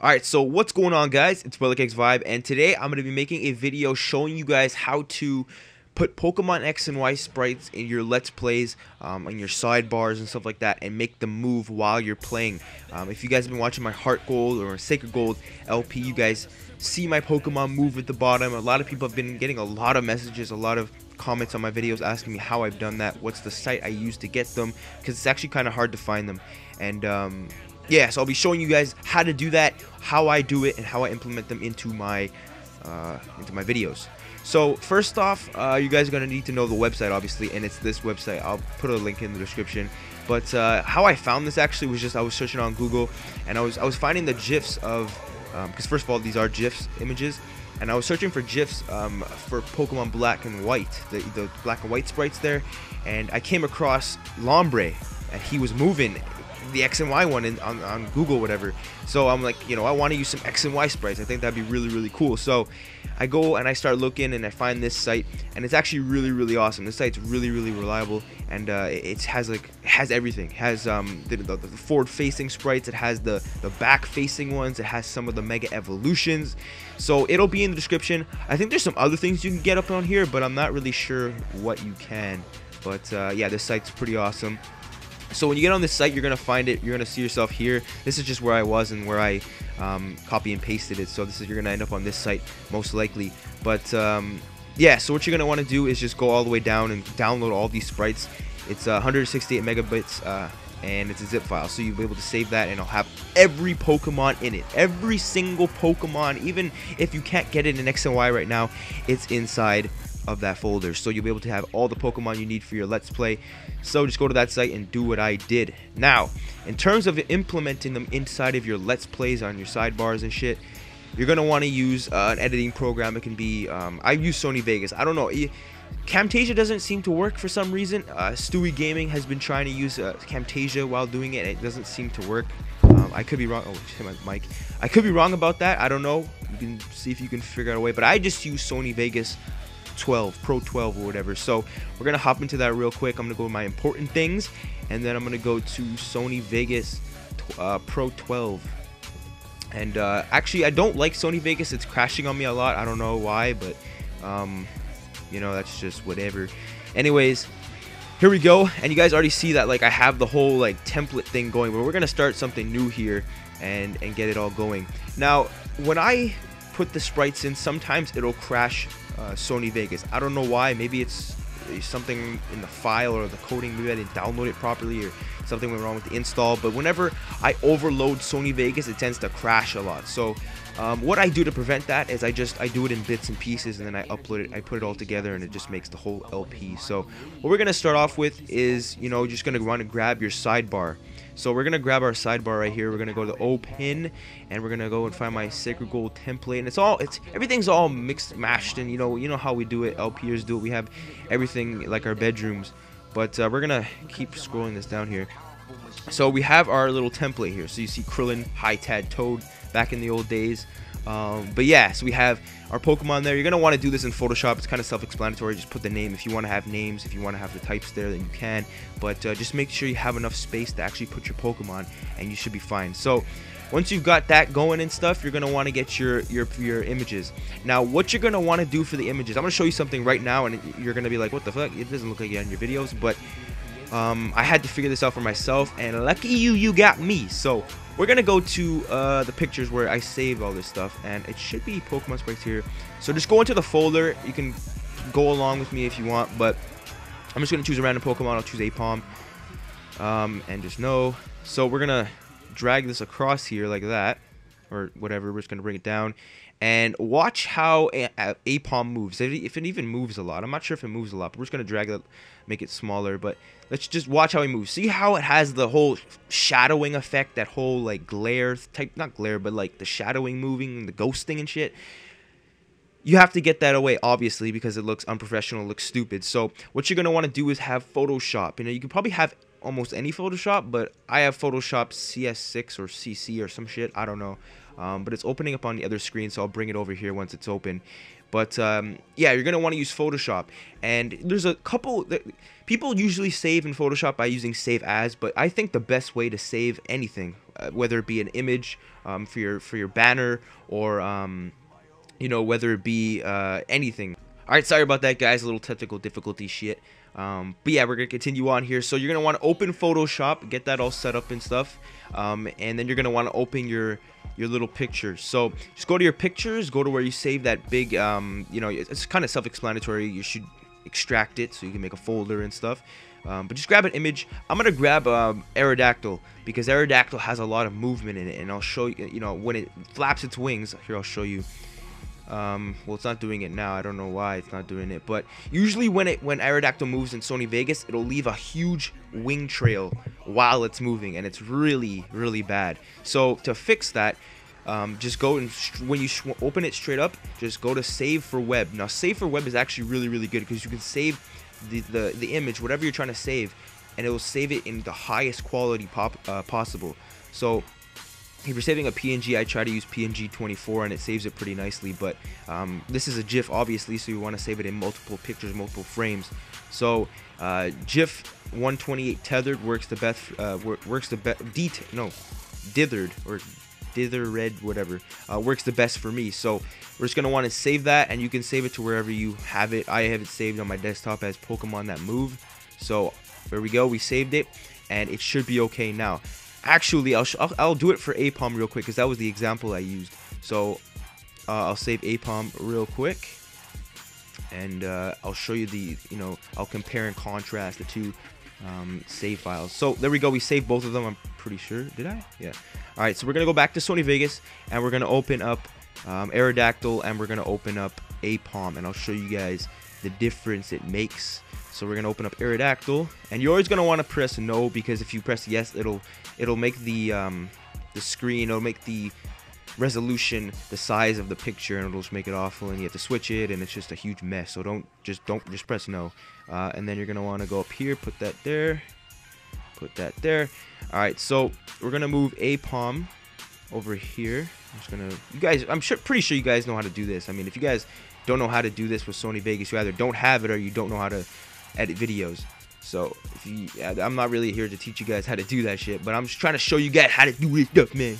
Alright, so what's going on, guys? It's X Vibe, and today I'm going to be making a video showing you guys how to put Pokemon X and Y sprites in your Let's Plays, in your sidebars and stuff like that, and make them move while you're playing. If you guys have been watching my Heart Gold or Sacred Gold LP, you guys see my Pokemon move at the bottom. A lot of people have been getting a lot of messages, a lot of comments on my videos asking me how I've done that, what's the site I use to get them, because it's actually kind of hard to find them. And yeah, so I'll be showing you guys how to do that, how I do it, and how I implement them into my videos. So first off, you guys are gonna need to know the website, obviously, and it's this website. I'll put a link in the description. But how I found this actually was just I was searching on Google, and I was finding the GIFs of, because first of all, these are GIFs images, and I was searching for GIFs for Pokemon Black and White, the Black and White sprites there, and I came across Lombre, and he was moving the X and Y one on Google, whatever. So I'm like, I want to use some X and Y sprites. I think that'd be really cool. So I go and I start looking, and I find this site, and it's actually really awesome. This site's really reliable, and it has everything. It has the forward facing sprites, it has the back facing ones, it has some of the mega evolutions. So it'll be in the description. I think there's some other things you can get up on here, but I'm not really sure what you can. But yeah, this site's pretty awesome. So when you get on this site, you're going to find it. You're going to see yourself here. This is just where I was and where I copy and pasted it. So you're going to end up on this site most likely. But yeah, so what you're going to want to do is just go all the way down and download all these sprites. It's 168 megabytes and it's a zip file. So you'll be able to save that, and I'll have every Pokemon in it. Every single Pokemon, even if you can't get it in X and Y right now, it's inside of that folder. So you'll be able to have all the Pokemon you need for your Let's Play. So just go to that site and do what I did. Now, in terms of implementing them inside of your Let's Plays on your sidebars and shit, you're gonna want to use an editing program. It can be I use Sony Vegas. I don't know, Camtasia doesn't seem to work for some reason. Stewie Gaming has been trying to use Camtasia while doing it, and it doesn't seem to work. I could be wrong. Oh, hit my mic. I could be wrong about that. I don't know. You can see if you can figure out a way, but I just use Sony Vegas 12 Pro 12 or whatever. So we're gonna hop into that real quick. I'm gonna go to my important things, and then I'm gonna go to Sony Vegas Pro 12. And actually, I don't like Sony Vegas. It's crashing on me a lot. I don't know why, but that's just whatever. Anyways, here we go. And you guys already see that I have the whole template thing going, but we're gonna start something new here and get it all going. Now, when I put the sprites in, sometimes it'll crash Sony Vegas. I don't know why. Maybe it's something in the file or the coding. Maybe I didn't download it properly, or something went wrong with the install. But whenever I overload Sony Vegas, it tends to crash a lot. So what I do to prevent that is I do it in bits and pieces, and then I upload it. I put it all together, and it just makes the whole LP. So what we're gonna start off with is just gonna want to grab your sidebar. So we're gonna grab our sidebar right here. We're gonna go to open, and we're gonna go and find my Sacred Gold template. And everything's all mixed, mashed, and you know how we do it. LPers do it. We have everything like our bedrooms. But we're gonna keep scrolling this down here. So we have our little template here. So you see Krillin, Hitad, Toad, back in the old days. But yeah, so we have our Pokemon there. You're gonna want to do this in Photoshop. It's kind of self-explanatory. Just put the name. If you want to have names, if you want to have the types there, then you can. But just make sure you have enough space to actually put your Pokemon, and you should be fine. So once you've got that going and stuff, you're gonna want to get your images. Now, what you're gonna want to do for the images, I'm gonna show you something right now, and you're gonna be like, "What the fuck? It doesn't look like it on your videos." But I had to figure this out for myself, and lucky you got me. So we're gonna go to the pictures where I saved all this stuff, and it should be Pokemon sprites here. So just go into the folder. You can go along with me if you want, but I'm just gonna choose a random Pokemon. I'll choose Aipom, and just know. So we're gonna drag this across here like that, or whatever. We're just gonna bring it down, and watch how Aipom moves. If it even moves a lot. I'm not sure if it moves a lot, but we're just gonna drag it, make it smaller. But let's just watch how he moves. See how it has the whole shadowing effect, that whole glare type, not glare, but the shadowing moving, the ghosting and shit. You have to get that away, obviously, because it looks unprofessional, it looks stupid. So what you're gonna want to do is have Photoshop. You can probably have almost any Photoshop, but I have Photoshop CS6 or CC or some shit. I don't know. But it's opening up on the other screen, so I'll bring it over here once it's open. But yeah, you're gonna want to use Photoshop, and there's a couple that people usually save in Photoshop by using Save As, but I think the best way to save anything, whether it be an image for your banner, or you know, whether it be anything. All right, sorry about that, guys. A little technical difficulty shit. But yeah, we're gonna continue on here. So you're gonna want to open Photoshop, get that all set up and stuff, and then you're gonna want to open your little pictures. So just go to your pictures, go to where you save that big, you know, it's kind of self-explanatory. You should extract it so you can make a folder and stuff. But just grab an image. I'm gonna grab Aerodactyl, because Aerodactyl has a lot of movement in it, and I'll show you. You know, when it flaps its wings. Here, I'll show you. Well, it's not doing it now. I don't know why it's not doing it, but usually when Aerodactyl moves in Sony Vegas, it'll leave a huge wing trail while it's moving, and it's really bad. So to fix that, just go and when you open it straight up, just go to Save for Web. Now, Save for Web is actually really good, because you can save the image, whatever you're trying to save, and it will save it in the highest quality possible. So if you're saving a PNG, I try to use PNG 24, and it saves it pretty nicely. But this is a GIF, obviously, so you want to save it in multiple pictures, multiple frames. So GIF 128 tethered works the best. Dithered or dither red, whatever, works the best for me. So we're just gonna want to save that, and you can save it to wherever you have it. I have it saved on my desktop as Pokemon That Move. So there we go. We saved it, and it should be okay now. Actually, I'll do it for Aipom real quick, because that was the example I used. So I'll save Aipom real quick, and I'll show you you know, I'll compare and contrast the two save files. So there we go. We saved both of them. I'm pretty sure. Did I? Yeah. All right. So we're gonna go back to Sony Vegas, and we're gonna open up Aerodactyl, and we're gonna open up Aipom, and I'll show you guys the difference it makes. So we're gonna open up Aerodactyl, and you're always gonna want to press no, because if you press yes, it'll make the screen, it'll make the resolution the size of the picture, and it'll just make it awful, and you have to switch it, and it's just a huge mess. So don't just press no. And then you're gonna want to go up here, put that there, put that there. All right, so we're gonna move Aipom over here. I'm just gonna, you guys, pretty sure you guys know how to do this. I mean, if you guys don't know how to do this with Sony Vegas, you either don't have it or you don't know how to edit videos. So I'm not really here to teach you guys how to do that shit, but I'm just trying to show you guys how to do this stuff, man.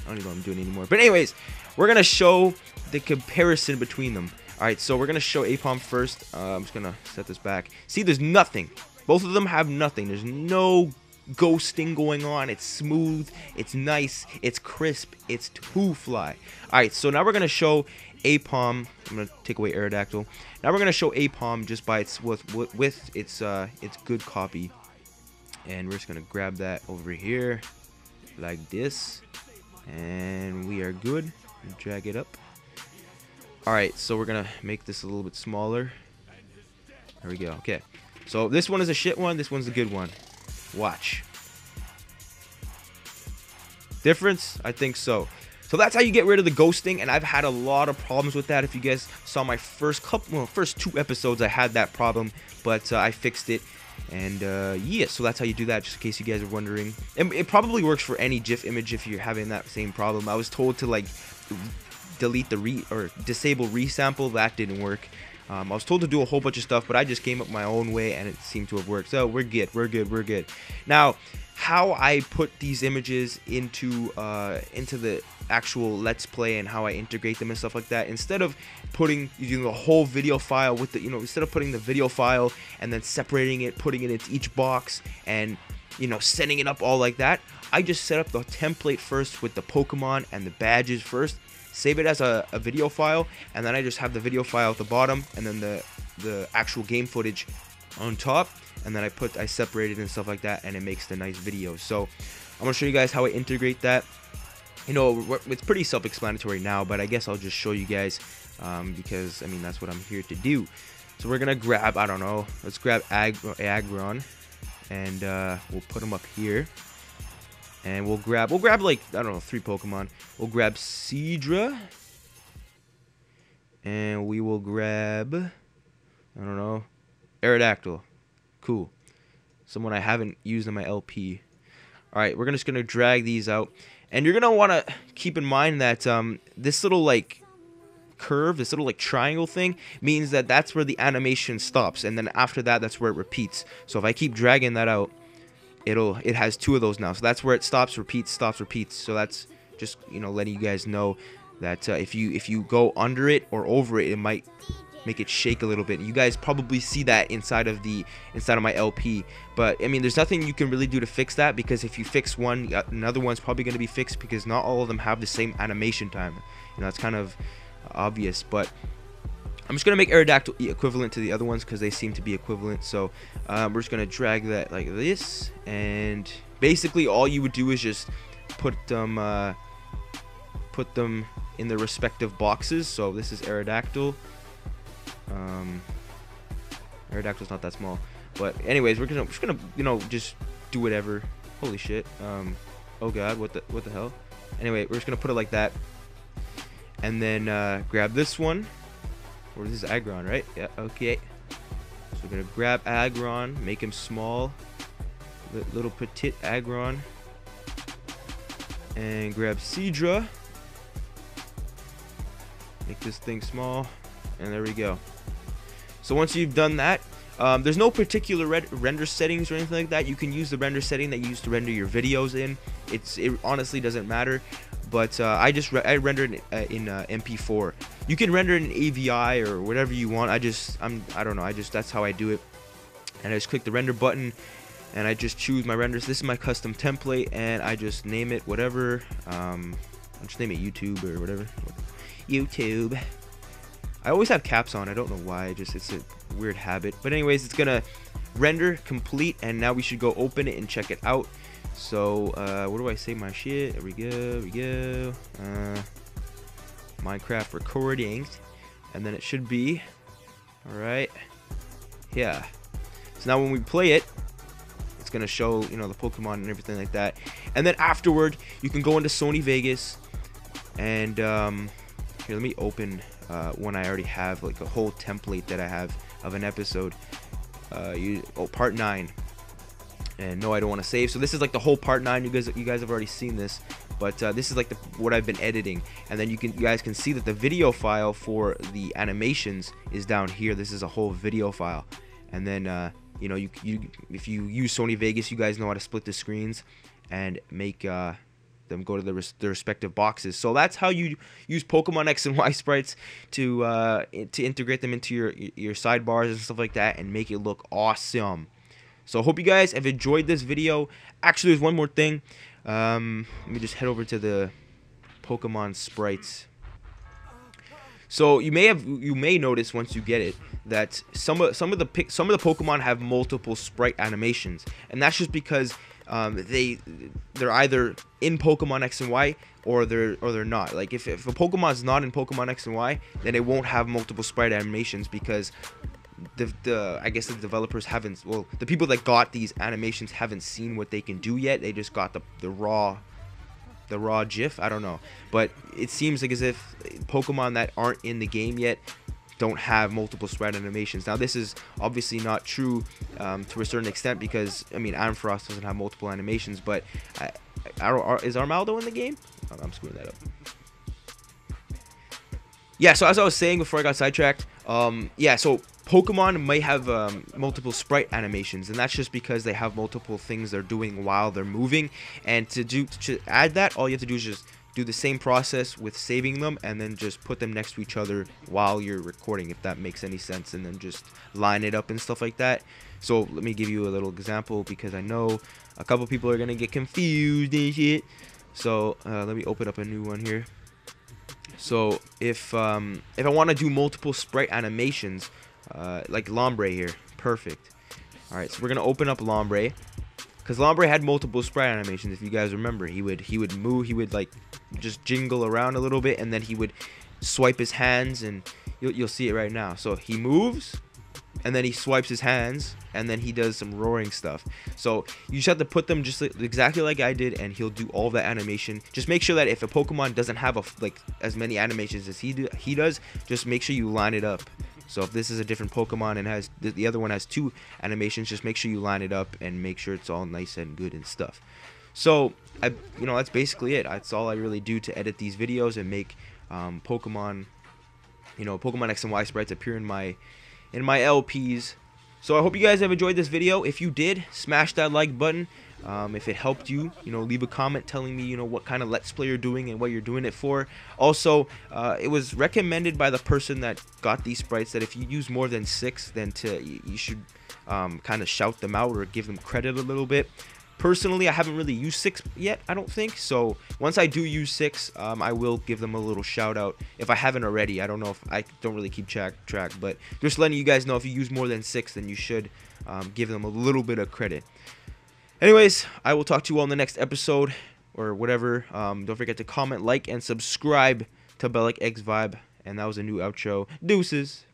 I don't even know what I'm doing anymore. But anyways, we're gonna show the comparison between them. All right, so we're gonna show Aipom first. I'm just gonna set this back. See, there's nothing. Both of them have nothing. There's no ghosting going on. It's smooth, it's nice, it's crisp, it's too fly. All right, so now we're gonna show Aipom. I'm gonna take away Aerodactyl. Now we're gonna show Aipom just by its with its good copy, and we're just gonna grab that over here like this, and we are good. Drag it up. All right, so we're gonna make this a little bit smaller. There we go. Okay, so this one is a shit one. This one's a good one. Watch. Difference? I think so. So that's how you get rid of the ghosting, and I've had a lot of problems with that. If you guys saw my first two episodes, I had that problem, but I fixed it. And yeah, so that's how you do that, just in case you guys are wondering. And it probably works for any GIF image if you're having that same problem. I was told to like delete the disable resample. That didn't work. I was told to do a whole bunch of stuff, but I just came up my own way, and it seemed to have worked. So we're good. Now, how I put these images into the actual Let's Play, and how I integrate them and stuff like that, instead of using the whole video file with the, instead of putting the video file and then separating it, putting it into each box, and setting it up all like that, I just set up the template first with the Pokemon and the badges first, save it as a video file, and then I just have the video file at the bottom, and then the actual game footage on top, and then I separate it and stuff like that, and it makes the nice video. So I'm gonna show you guys how I integrate that. It's pretty self-explanatory now, but I guess I'll just show you guys, because I mean that's what I'm here to do. So we're gonna grab, I don't know, let's grab Aggron, and we'll put them up here. And we'll grab like, I don't know, 3 Pokemon. We'll grab Seadra. And we will grab, I don't know, Aerodactyl. Cool. someone I haven't used in my LP. Alright, we're just gonna drag these out. And you're gonna wanna keep in mind that this little like curve, this little like triangle thing, means that that's where the animation stops, and then after that, that's where it repeats. So if I keep dragging that out, it has 2 of those now. So that's where it stops, repeats, stops, repeats. So that's just, you know, letting you guys know that if you go under it or over it, it might make it shake a little bit. You guys probably see that inside of my LP, but I mean, there's nothing you can really do to fix that, because if you fix one, another one's probably going to be fixed, because not all of them have the same animation time. You know, it's kind of obvious, but I'm just gonna make Aerodactyl equivalent to the other ones because they seem to be equivalent. So we're just gonna drag that like this, and basically all you would do is just put them in their respective boxes. So this is Aerodactyl. Aerodactyl's not that small, but anyways, we're just gonna you know, just do whatever. Holy shit. Oh god, what the hell. Anyway, we're just gonna put it like that, and then grab this one, or this is Aggron, right? Yeah, okay. So we're gonna grab Aggron, make him small, little petite Aggron, and grab Seadra, make this thing small, and there we go. So once you've done that, there's no particular render settings or anything like that. You can use the render setting that you use to render your videos in. It honestly doesn't matter, but I render it in MP4. You can render it in AVI or whatever you want. I don't know. That's how I do it. And I just click the render button, and I just choose my renders. This is my custom template, and I just name it whatever. I'll just name it YouTube or whatever. YouTube. I always have caps on. I don't know why. It's a weird habit. But anyways, it's gonna render complete, and now we should go open it and check it out. So where do I save my shit? There we go. Minecraft recordings, and then it should be all right. Yeah. So now when we play it, it's gonna show, you know, the Pokemon and everything like that. And then afterward, you can go into Sony Vegas, and here, let me open one I already have, like a whole template that I have of an episode. Part 9. And no, I don't want to save. So this is like the whole part 9. You guys have already seen this, but this is like what I've been editing. And then you guys can see that the video file for the animations is down here. This is a whole video file. And then you know, if you use Sony Vegas, you guys know how to split the screens and make them go to their respective boxes. So that's how you use Pokemon X and Y sprites to integrate them into your sidebars and stuff like that, and make it look awesome. So I hope you guys have enjoyed this video. Actually, there's one more thing. Let me just head over to the Pokemon sprites. So you may notice once you get it that some of the Pokemon have multiple sprite animations, and that's just because they're either in Pokemon X and Y or they're not. Like if a Pokemon's not in Pokemon X and Y, then it won't have multiple sprite animations, because I guess the developers haven't, well, the people that got these animations haven't seen what they can do yet. They just got the raw GIF. I don't know, but it seems like as if Pokemon that aren't in the game yet don't have multiple sprite animations. Now this is obviously not true to a certain extent, because I mean Ampharos doesn't have multiple animations, but is Armaldo in the game? Oh, I'm screwing that up. Yeah, so as I was saying before I got sidetracked, yeah, so Pokemon might have multiple sprite animations, and that's just because they have multiple things they're doing while they're moving. And to add that, all you have to do is just do the same process with saving them, and then just put them next to each other while you're recording, if that makes any sense, and then just line it up and stuff like that. So let me give you a little example, because I know a couple people are gonna get confused and shit. So let me open up a new one here. So if I want to do multiple sprite animations, like Lombre here, perfect. All right, so we're gonna open up Lombre, because Lombre had multiple sprite animations. If you guys remember, he would move, he would like just jingle around a little bit, and then he would swipe his hands, and you'll see it right now. So he moves, and then he swipes his hands, and then he does some roaring stuff. So you just have to put them just exactly like I did, and he'll do all that animation. Just make sure that if a Pokemon doesn't have like as many animations as he does, just make sure you line it up So if this is a different Pokemon and has the other one has 2 animations, just make sure you line it up and make sure it's all nice and good and stuff. So that's basically it. That's all I really do to edit these videos and make Pokemon X and Y sprites appear in my LPs. So I hope you guys have enjoyed this video. If you did, smash that like button. If it helped you, leave a comment telling me, what kind of Let's Play you're doing and what you're doing it for. Also, it was recommended by the person that got these sprites that if you use more than 6, then you should kind of shout them out or give them credit a little bit. Personally, I haven't really used 6 yet, I don't think. So once I do use 6, I will give them a little shout out if I haven't already. I don't know, if I don't really keep track, but just letting you guys know, if you use more than 6, then you should give them a little bit of credit. Anyways, I will talk to you all in the next episode or whatever. Don't forget to comment, like, and subscribe to Bellic X Vibe. And that was a new outro. Deuces.